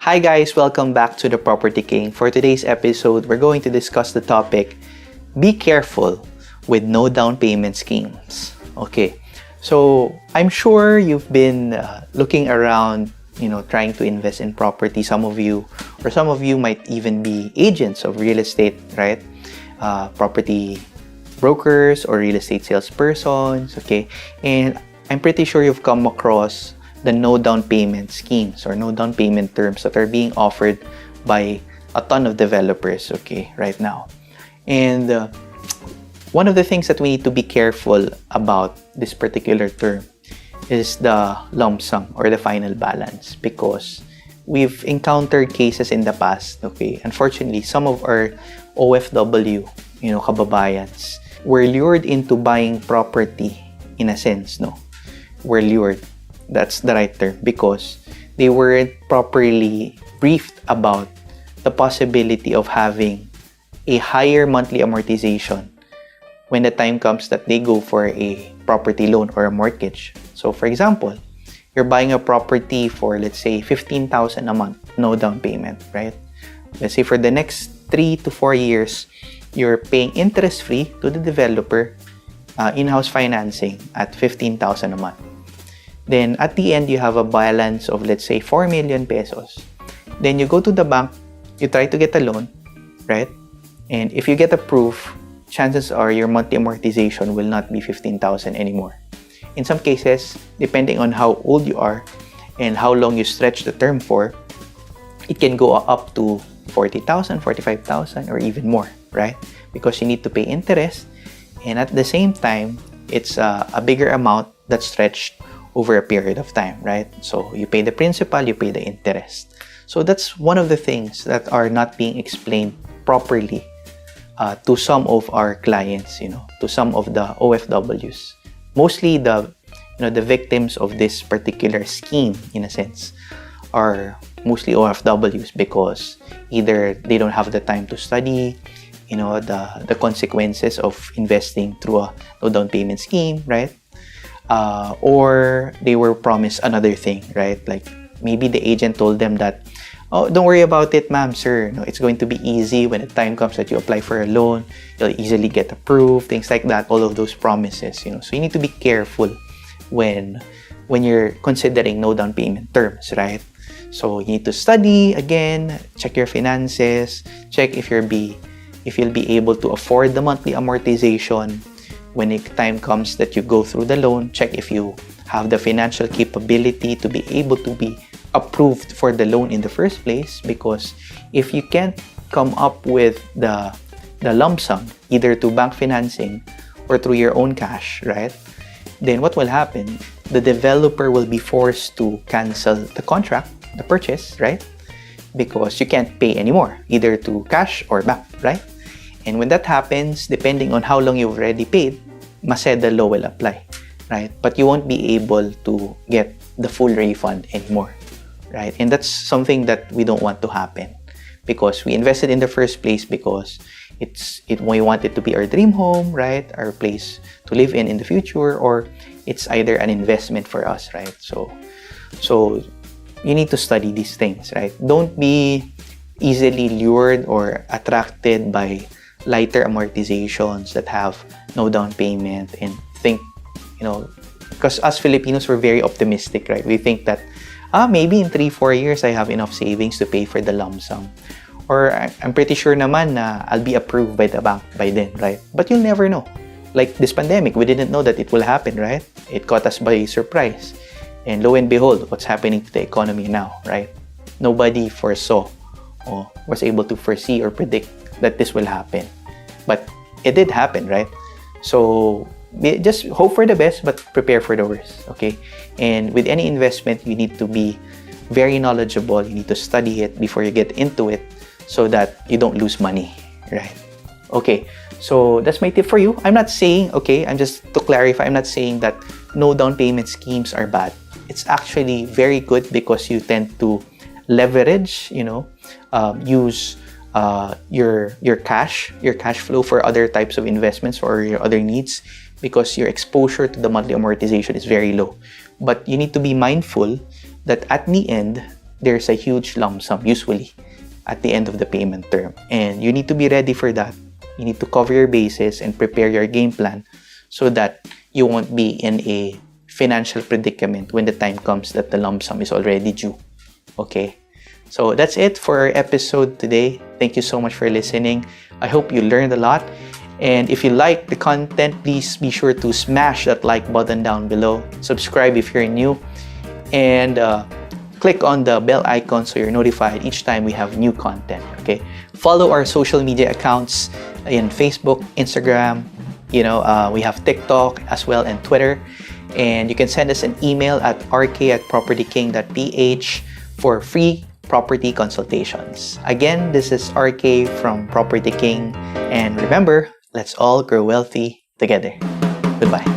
Hi guys, welcome back to the Property King. For today's episode, we're going to discuss the topic, be careful with no down payment schemes. Okay, so I'm sure you've been looking around, trying to invest in property. Some of you might even be agents of real estate, right? Property brokers or real estate salespersons, okay? And I'm pretty sure you've come across the no down payment schemes or no down payment terms that are being offered by a ton of developers, okay, right now. And one of the things that we need to be careful about this particular term is the lump sum or the final balance, because we've encountered cases in the past, okay, unfortunately, some of our OFW, kababayans, were lured into buying property in a sense, no? Were lured. That's the right term, because they weren't properly briefed about the possibility of having a higher monthly amortization when the time comes that they go for a property loan or a mortgage. So for example, you're buying a property for, let's say, 15,000 a month, no down payment, right? Let's say for the next 3 to 4 years, you're paying interest-free to the developer, in-house financing at 15,000 a month. Then at the end, you have a balance of, let's say, 4 million pesos. Then you go to the bank, you try to get a loan, right? And if you get approved, chances are your monthly amortization will not be 15,000 anymore. In some cases, depending on how old you are and how long you stretch the term for, it can go up to 40,000, 45,000, or even more, right? Because you need to pay interest, and at the same time, it's a bigger amount that's stretched over a period of time, right? So you pay the principal, you pay the interest. So that's one of the things that are not being explained properly to some of our clients, to some of the OFWs. Mostly the victims of this particular scheme, in a sense, are mostly OFWs, because either they don't have the time to study, the consequences of investing through a no down payment scheme, right? Or they were promised another thing, right? Like maybe the agent told them that, oh, don't worry about it, ma'am, sir. It's going to be easy when the time comes that you apply for a loan. You'll easily get approved, things like that. All of those promises, So you need to be careful when you're considering no down payment terms, right? So you need to study again, check your finances, check if you'll be able to afford the monthly amortization. When the time comes that you go through the loan, check if you have the financial capability to be able to be approved for the loan in the first place. Because if you can't come up with the lump sum, either to bank financing or through your own cash, right? Then what will happen? The developer will be forced to cancel the contract, the purchase, right? Because you can't pay anymore, either to cash or bank, right? And when that happens, depending on how long you've already paid, Maseda law will apply, right? But you won't be able to get the full refund anymore, right? And that's something that we don't want to happen, because we invested in the first place because we want it to be our dream home, right? Our place to live in the future, or it's either an investment for us, right? So you need to study these things, right? Don't be easily lured or attracted by lighter amortizations that have no down payment, and think, because us Filipinos, we're very optimistic, right? We think that, maybe in 3-4 years, I have enough savings to pay for the lump sum. Or I'm pretty sure naman na I'll be approved by the bank by then, right? But you'll never know. Like this pandemic, we didn't know that it will happen, right? It caught us by surprise. And lo and behold, what's happening to the economy now, right? Nobody foresaw or was able to foresee or predict that this will happen. But it did happen, right? So just hope for the best, but prepare for the worst, okay? And with any investment, you need to be very knowledgeable. You need to study it before you get into it, so that you don't lose money, right? Okay, so that's my tip for you. I'm not saying, just to clarify, I'm not saying that no down payment schemes are bad. It's actually very good, because you tend to leverage, use your cash flow for other types of investments or your other needs, because your exposure to the monthly amortization is very low. But you need to be mindful that at the end, there's a huge lump sum usually at the end of the payment term. And you need to be ready for that. You need to cover your bases and prepare your game plan so that you won't be in a financial predicament when the time comes that the lump sum is already due. Okay? So that's it for our episode today. Thank you so much for listening. I hope you learned a lot. And if you like the content, please be sure to smash that like button down below. Subscribe if you're new. And click on the bell icon so you're notified each time we have new content. Okay? Follow our social media accounts in Facebook, Instagram. We have TikTok as well and Twitter. And you can send us an email at rk@propertyking.ph for free property consultations. Again, this is RK from Property King. And remember, let's all grow wealthy together. Goodbye.